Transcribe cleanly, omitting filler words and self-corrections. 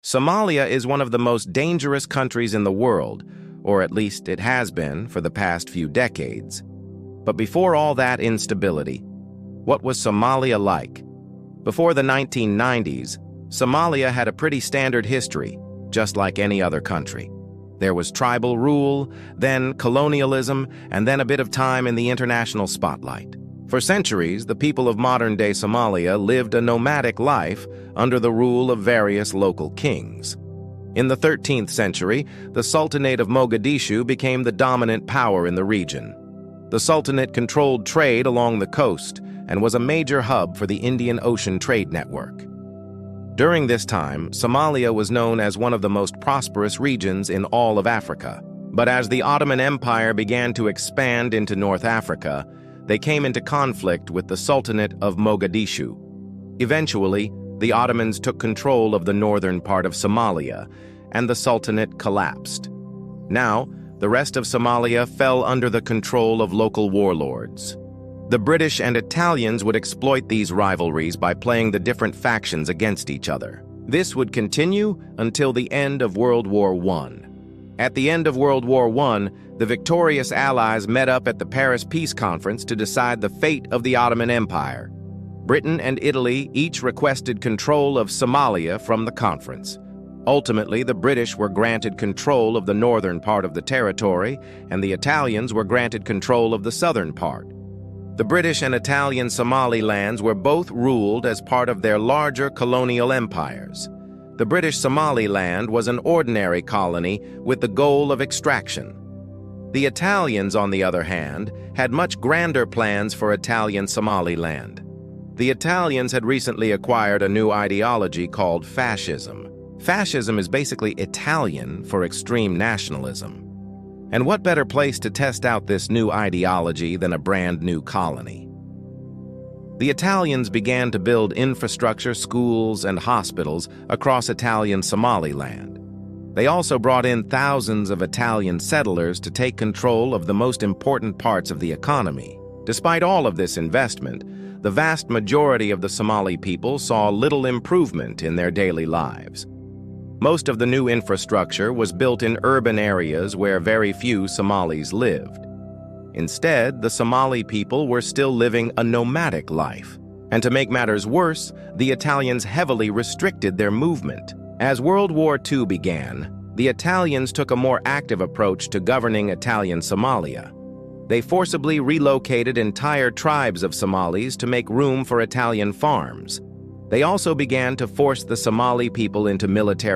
Somalia is one of the most dangerous countries in the world, or at least it has been for the past few decades. But before all that instability, what was Somalia like? Before the 1990s, Somalia had a pretty standard history, just like any other country. There was tribal rule, then colonialism, and then a bit of time in the international spotlight. For centuries, the people of modern-day Somalia lived a nomadic life under the rule of various local kings. In the 13th century, the Sultanate of Mogadishu became the dominant power in the region. The Sultanate controlled trade along the coast and was a major hub for the Indian Ocean trade network. During this time, Somalia was known as one of the most prosperous regions in all of Africa. But as the Ottoman Empire began to expand into North Africa, they came into conflict with the Sultanate of Mogadishu. Eventually, the Ottomans took control of the northern part of Somalia, and the Sultanate collapsed. Now, the rest of Somalia fell under the control of local warlords. The British and Italians would exploit these rivalries by playing the different factions against each other. This would continue until the end of World War I. At the end of World War I, the victorious Allies met up at the Paris Peace Conference to decide the fate of the Ottoman Empire. Britain and Italy each requested control of Somalia from the conference. Ultimately, the British were granted control of the northern part of the territory, and the Italians were granted control of the southern part. The British and Italian Somalilands were both ruled as part of their larger colonial empires. The British Somaliland was an ordinary colony with the goal of extraction. The Italians, on the other hand, had much grander plans for Italian Somaliland. The Italians had recently acquired a new ideology called fascism. Fascism is basically Italian for extreme nationalism. And what better place to test out this new ideology than a brand new colony? The Italians began to build infrastructure, schools, and hospitals across Italian Somaliland. They also brought in thousands of Italian settlers to take control of the most important parts of the economy. Despite all of this investment, the vast majority of the Somali people saw little improvement in their daily lives. Most of the new infrastructure was built in urban areas where very few Somalis lived. Instead, the Somali people were still living a nomadic life. And to make matters worse, the Italians heavily restricted their movement. As World War II began, the Italians took a more active approach to governing Italian Somalia. They forcibly relocated entire tribes of Somalis to make room for Italian farms. They also began to force the Somali people into military